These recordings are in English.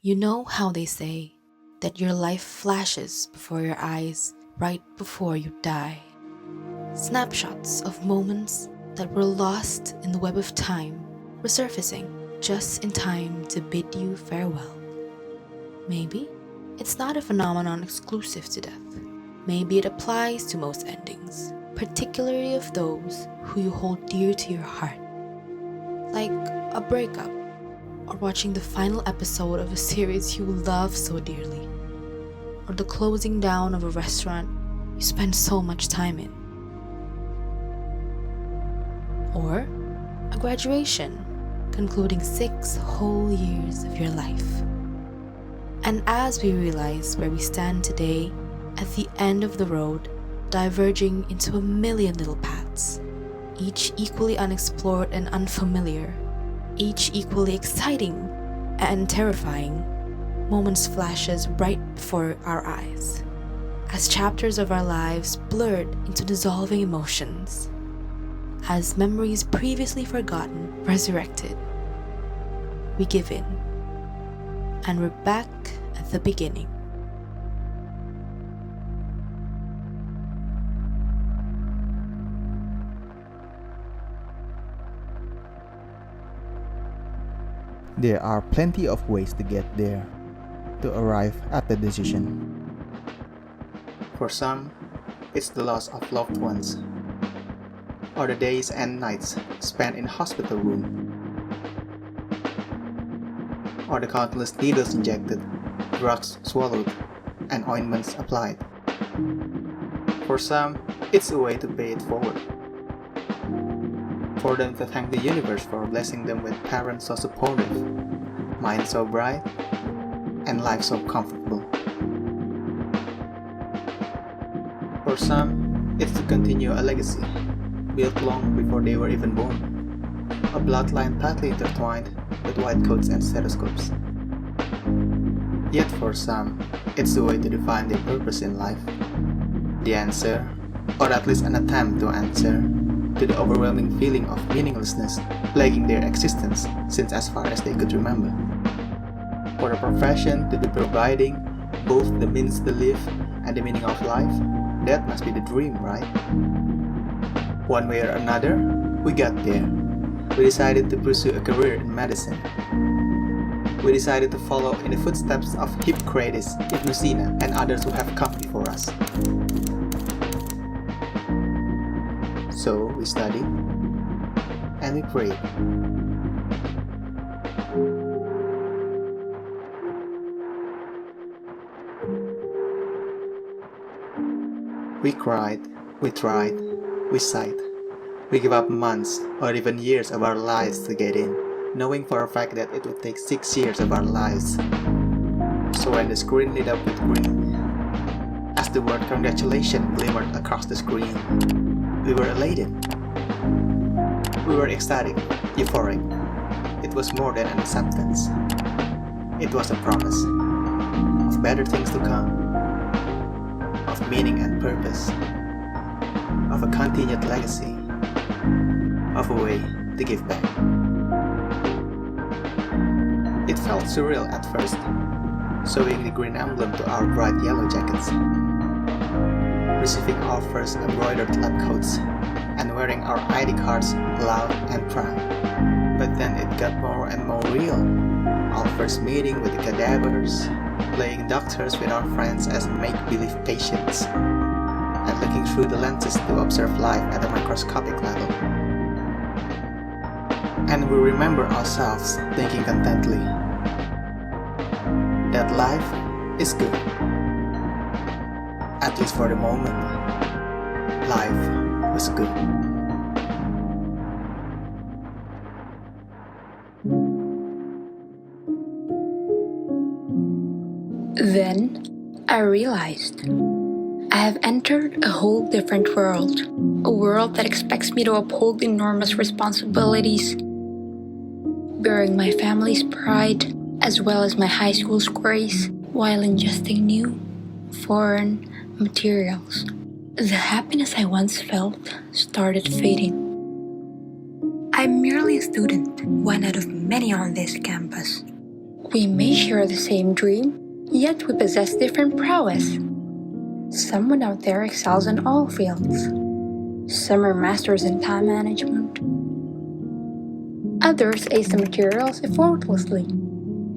You know how they say that your life flashes before your eyes right before you die. Snapshots of moments that were lost in the web of time resurfacing just in time to bid you farewell. Maybe it's not a phenomenon exclusive to death. Maybe it applies to most endings, particularly of those who you hold dear to your heart. Like a breakup, or watching the final episode of a series you love so dearly, or the closing down of a restaurant you spend so much time in, or a graduation concluding 6 whole years of your life. And as we realize where we stand today, at the end of the road, diverging into a million little paths, each equally unexplored and unfamiliar, each equally exciting and terrifying, moments flashes right before our eyes, as chapters of our lives blurred into dissolving emotions, as memories previously forgotten resurrected. We give in, and we're back at the beginning. There are plenty of ways to get there, to arrive at the decision. For some, it's the loss of loved ones, or the days and nights spent in hospital room, or the countless needles injected, drugs swallowed, and ointments applied. For some, it's a way to pay it forward. For them to thank the universe for blessing them with parents so supportive, mind so bright, and life so comfortable. For some, it's to continue a legacy built long before they were even born, a bloodline tightly intertwined with white coats and stethoscopes. Yet for some, it's a way to define their purpose in life, the answer, or at least an attempt to answer, to the overwhelming feeling of meaninglessness plaguing their existence since as far as they could remember. For a profession to be providing both the means to live and the meaning of life, that must be the dream, right? One way or another, we got there. We decided to pursue a career in medicine. We decided to follow in the footsteps of Hippocrates, Mitsalina, and others who have come before us. So we studied and we prayed. We cried, we tried, we sighed. We gave up months or even years of our lives to get in, knowing for a fact that it would take 6 years of our lives. So when the screen lit up with green, as the word congratulations glimmered across the screen, we were elated. We were ecstatic, euphoric. It was more than an acceptance. It was a promise of better things to come, of meaning and purpose, of a continued legacy, of a way to give back. It felt surreal at first, sewing the green emblem to our bright yellow jackets, receiving our first embroidered lab coats, and wearing our ID cards loud and proud. But then it got more and more real. Our first meeting with the cadavers, playing doctors with our friends as make-believe patients, and looking through the lenses to observe life at a microscopic level. And we remember ourselves thinking contently that life is good. At least for the moment, life was good. Then I realized I have entered a whole different world, a world that expects me to uphold enormous responsibilities, bearing my family's pride as well as my high school's grace while ingesting new, foreign materials. The happiness I once felt started fading. I'm merely a student, one out of many on this campus. We may share the same dream, yet we possess different prowess. Someone out there excels in all fields. Some are masters in time management. Others ace the materials effortlessly.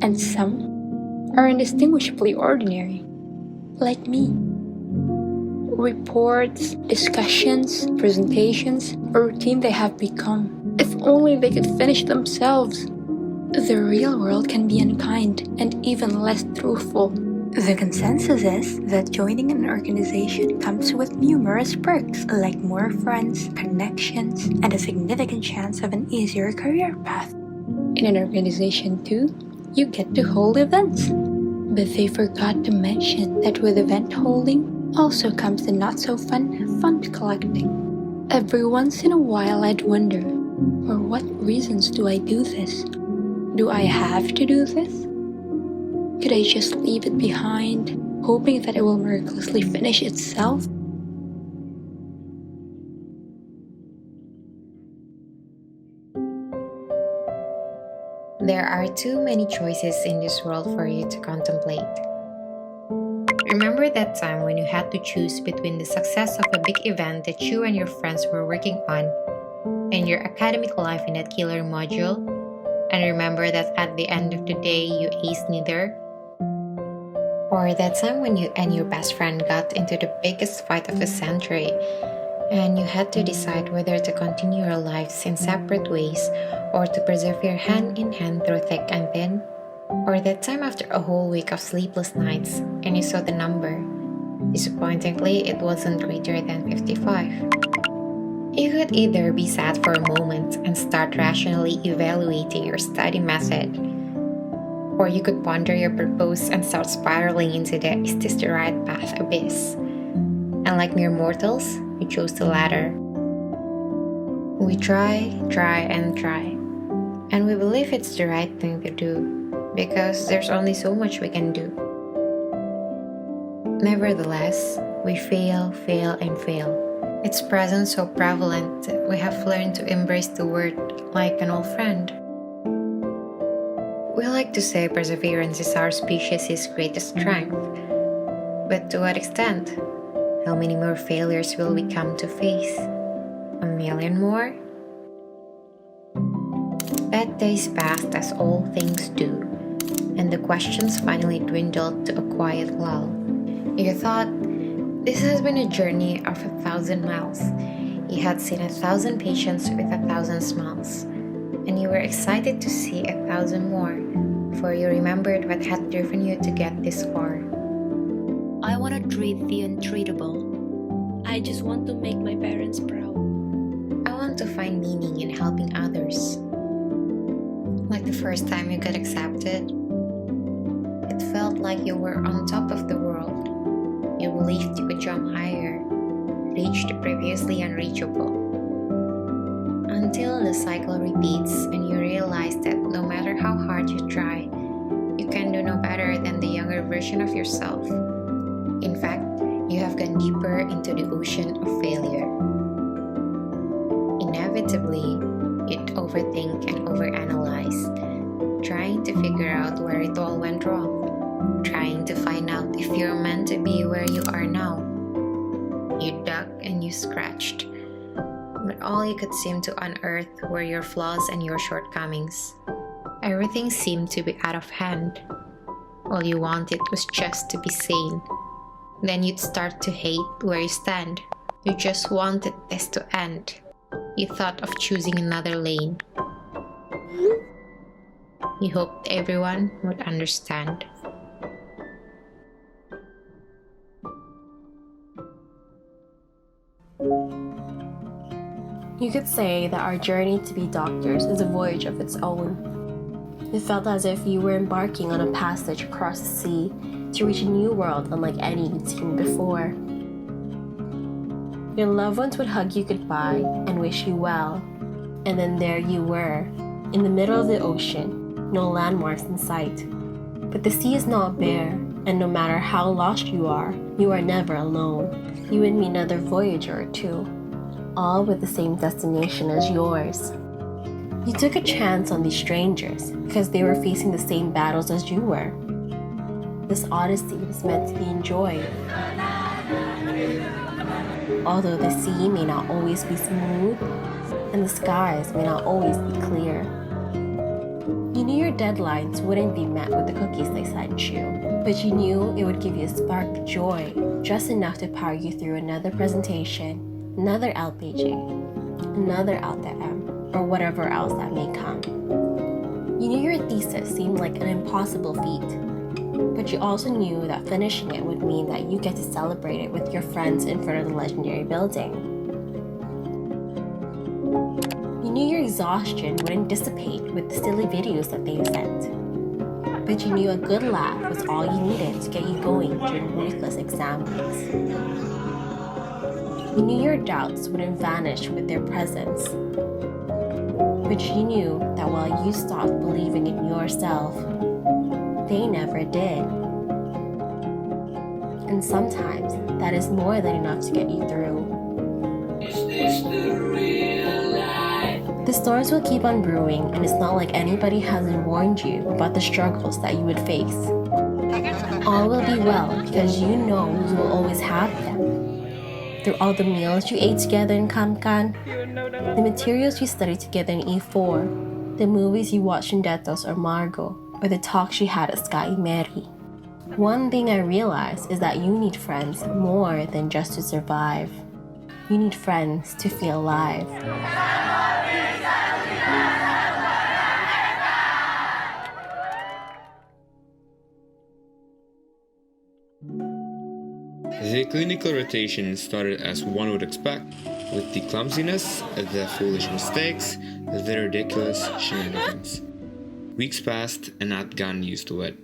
And some are indistinguishably ordinary, like me. Reports, discussions, presentations, a routine they have become. If only they could finish themselves. The real world can be unkind and even less truthful. The consensus is that joining an organization comes with numerous perks like more friends, connections, and a significant chance of an easier career path. In an organization too, you get to hold events. But they forgot to mention that with event holding also comes the not-so-fun fund collecting. Every once in a while I'd wonder, for what reasons do I do this? Do I have to do this? Could I just leave it behind, hoping that it will miraculously finish itself? There are too many choices in this world for you to contemplate. Remember that time when you had to choose between the success of a big event that you and your friends were working on and your academic life in that killer module? And remember that at the end of the day, you aced neither? Or that time when you and your best friend got into the biggest fight of the century and you had to decide whether to continue your lives in separate ways or to persevere hand in hand through thick and thin? Or that time after a whole week of sleepless nights and you saw the number. Disappointingly, it wasn't greater than 55. You could either be sad for a moment and start rationally evaluating your study method, or you could ponder your purpose and start spiraling into the "is this the right path" abyss. And like mere mortals, you chose the latter. We try, and we believe it's the right thing to do, because there's only so much we can do. Nevertheless, we fail. Its presence so prevalent that we have learned to embrace the word like an old friend. We like to say perseverance is our species' greatest strength. But to what extent? How many more failures will we come to face? 1,000,000 more? Bad days passed as all things do, and the questions finally dwindled to a quiet lull. You thought, this has been a journey of 1,000 miles. You had seen 1,000 patients with 1,000 smiles, and you were excited to see 1,000 more, for you remembered what had driven you to get this far. I want to treat the untreatable. I just want to make my parents proud. I want to find meaning in helping others. Like the first time you got accepted, it felt like you were on top of the world. You believed you could jump higher, reach the previously unreachable. Until the cycle repeats and you realize that no matter how hard you try, you can do no better than the younger version of yourself. In fact, you have gone deeper into the ocean of failure. Inevitably, you'd overthink and overanalyze, trying to figure out where it all went wrong. Trying to find out if you're meant to be where you are now. You dug and you scratched, but all you could seem to unearth were your flaws and your shortcomings. Everything seemed to be out of hand. All you wanted was just to be sane. Then you'd start to hate where you stand. You just wanted this to end. You thought of choosing another lane. You hoped everyone would understand. You could say that our journey to be doctors is a voyage of its own. It felt as if you were embarking on a passage across the sea to reach a new world unlike any you'd seen before. Your loved ones would hug you goodbye and wish you well, and then there you were, in the middle of the ocean, no landmarks in sight. But the sea is not bare, and no matter how lost you are never alone. You would meet another voyager or two, all with the same destination as yours. You took a chance on these strangers because they were facing the same battles as you were. This odyssey was meant to be enjoyed. Although the sea may not always be smooth and the skies may not always be clear. You knew your deadlines wouldn't be met with the cookies they sent you, but you knew it would give you a spark of joy, just enough to power you through another presentation, another LPG, another LTM, or whatever else that may come. You knew your thesis seemed like an impossible feat, but you also knew that finishing it would mean that you get to celebrate it with your friends in front of the legendary building. You knew your exhaustion wouldn't dissipate with the silly videos that they sent, but you knew a good laugh was all you needed to get you going during ruthless exam weeks. You knew your doubts wouldn't vanish with their presence, but you knew that while you stopped believing in yourself, they never did. And sometimes that is more than enough to get you through. The storms will keep on brewing, and it's not like anybody hasn't warned you about the struggles that you would face. All will be well because you know you will always have them. Through all the meals you ate together in Kamkan, the materials you studied together in E4, the movies you watched in Detos or Margo, or the talks you had at Sky Mary. One thing I realized is that you need friends more than just to survive. You need friends to feel alive. The clinical rotation started as one would expect, with the clumsiness, the foolish mistakes, the ridiculous shenanigans. Weeks passed and I'd gotten used to it,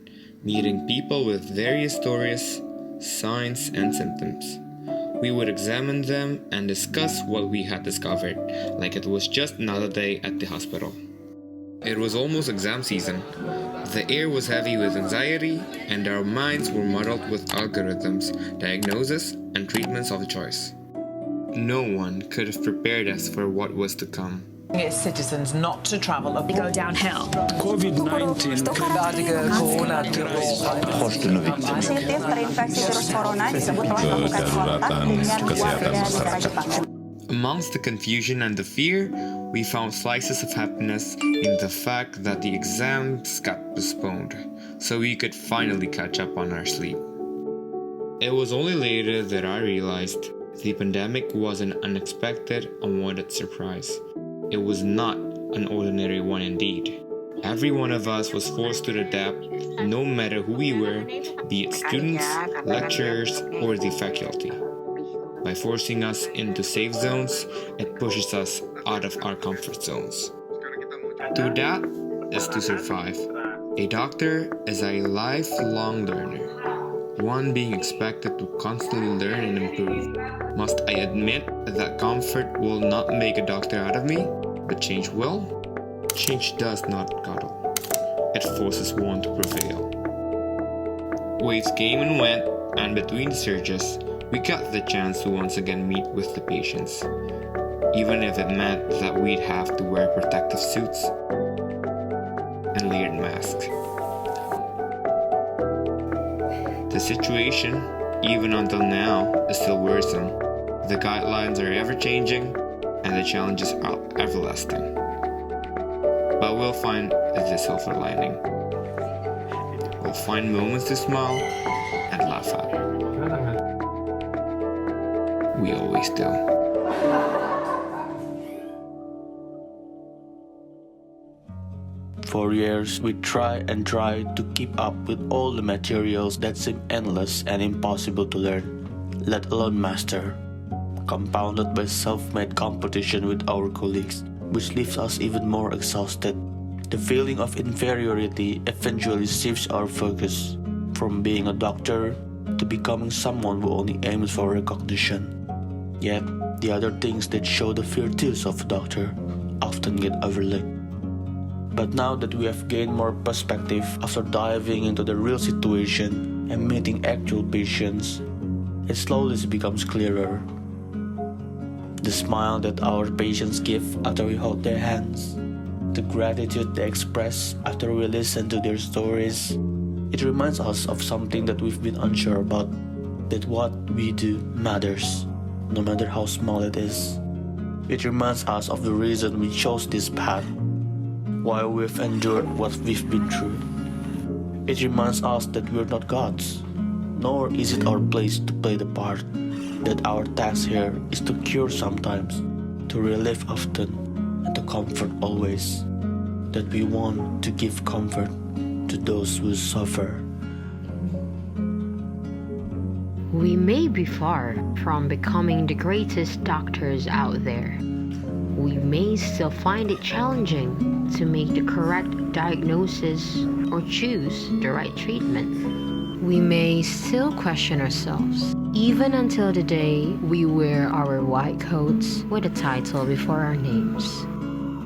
meeting people with various stories, signs, and symptoms. We would examine them and discuss what we had discovered, like it was just another day at the hospital. It was almost exam season. The air was heavy with anxiety, and our minds were muddled with algorithms, diagnoses, and treatments of choice. No one could have prepared us for what was to come. Its citizens not to travel abroad. Go downhill. COVID-19. Amongst the confusion and the fear, we found slices of happiness in the fact that the exams got postponed, so we could finally catch up on our sleep. It was only later that I realized the pandemic was an unexpected, unwanted surprise. It was not an ordinary one indeed. Every one of us was forced to adapt, no matter who we were, be it students, lecturers, or the faculty. By forcing us into safe zones, it pushes us out of our comfort zones. To adapt is to survive. A doctor is a lifelong learner, one being expected to constantly learn and improve. Must I admit that comfort will not make a doctor out of me, but change will? Change does not cuddle. It forces one to prevail. Waves came and went, and between the surges, we got the chance to once again meet with the patients, even if it meant that we'd have to wear protective suits and layered masks. The situation, even until now, is still worrisome. The guidelines are ever-changing, and the challenges are everlasting. But we'll find the silver lining. We'll find moments to smile and laugh at. We always do. For years, we tried to keep up with all the materials that seem endless and impossible to learn, let alone master, compounded by self-made competition with our colleagues, which leaves us even more exhausted. The feeling of inferiority eventually shifts our focus from being a doctor to becoming someone who only aims for recognition. Yet, the other things that show the virtues of a doctor often get overlooked. But now that we have gained more perspective after diving into the real situation and meeting actual patients, it slowly becomes clearer. The smile that our patients give after we hold their hands, the gratitude they express after we listen to their stories. It reminds us of something that we've been unsure about, that what we do matters, no matter how small it is. It reminds us of the reason we chose this path, why we've endured what we've been through. It reminds us that we're not gods, nor is it our place to play the part, that our task here is to cure sometimes, to relieve often, and to comfort always, that we want to give comfort to those who suffer. We may be far from becoming the greatest doctors out there. We may still find it challenging to make the correct diagnosis or choose the right treatment. We may still question ourselves, even until the day we wear our white coats with a title before our names.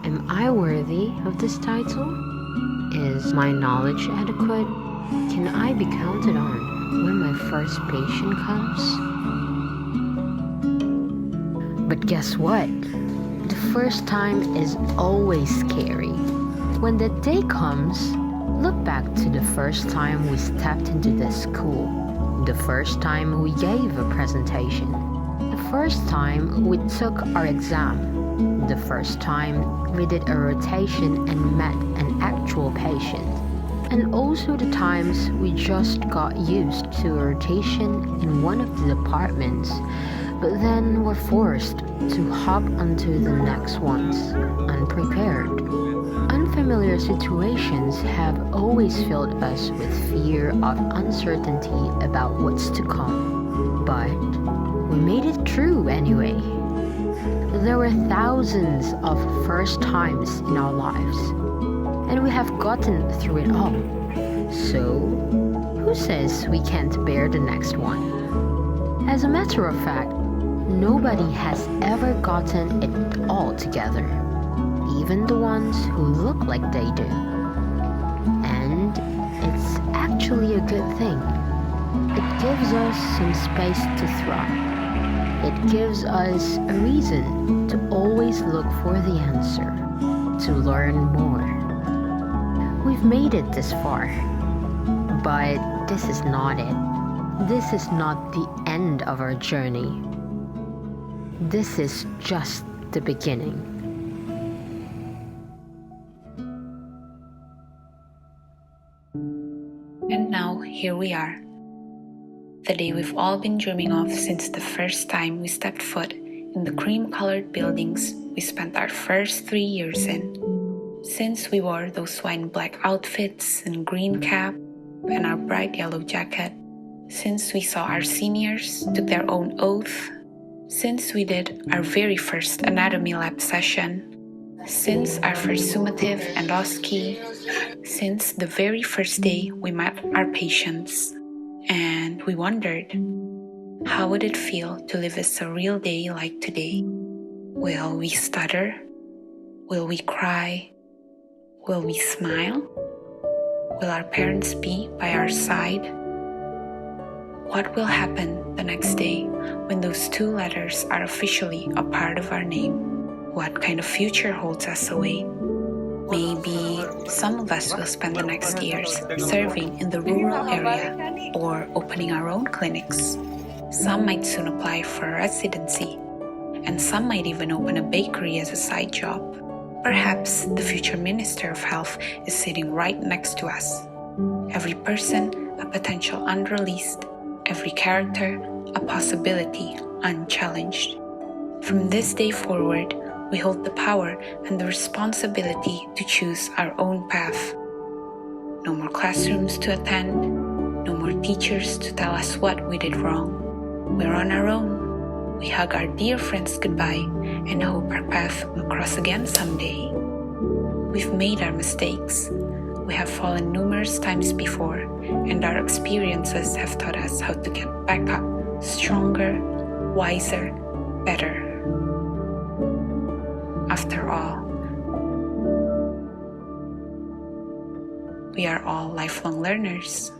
Am I worthy of this title? Is my knowledge adequate? Can I be counted on when my first patient comes? But guess what? The first time is always scary. When that day comes, look back to the first time we stepped into this school, the first time we gave a presentation, the first time we took our exam, the first time we did a rotation and met an actual patient, and also the times we just got used to a rotation in one of the departments, but then were forced to hop onto the next ones, unprepared. Unfamiliar situations have always filled us with fear of uncertainty about what's to come, but we made it through anyway. There were thousands of first times in our lives, and we have gotten through it all. So, who says we can't bear the next one? As a matter of fact, nobody has ever gotten it all together, even the ones who look like they do. And it's actually a good thing. It gives us some space to thrive. It gives us a reason to always look for the answer, to learn more. We've made it this far, but this is not it. This is not the end of our journey. This is just the beginning. And now, here we are. The day we've all been dreaming of since the first time we stepped foot in the cream-colored buildings we spent our first 3 years in. Since we wore those wine black outfits and green cap and our bright yellow jacket. Since we saw our seniors took their own oath. Since we did our very first anatomy lab session. Since our first summative endoscopy. Since the very first day we met our patients. And we wondered, how would it feel to live a surreal day like today? Will we stutter? Will we cry? Will we smile? Will our parents be by our side? What will happen the next day when those 2 letters are officially a part of our name? What kind of future holds us away? Maybe some of us will spend the next years serving in the rural area or opening our own clinics. Some might soon apply for a residency, and some might even open a bakery as a side job. Perhaps the future Minister of Health is sitting right next to us. Every person, a potential unreleased. Every character, a possibility unchallenged. From this day forward, we hold the power and the responsibility to choose our own path. No more classrooms to attend, no more teachers to tell us what we did wrong. We're on our own. We hug our dear friends goodbye and hope our path will cross again someday. We've made our mistakes. We have fallen numerous times before, and our experiences have taught us how to get back up, stronger, wiser, better. After all, we are all lifelong learners.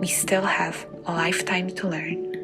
we still have a lifetime to learn.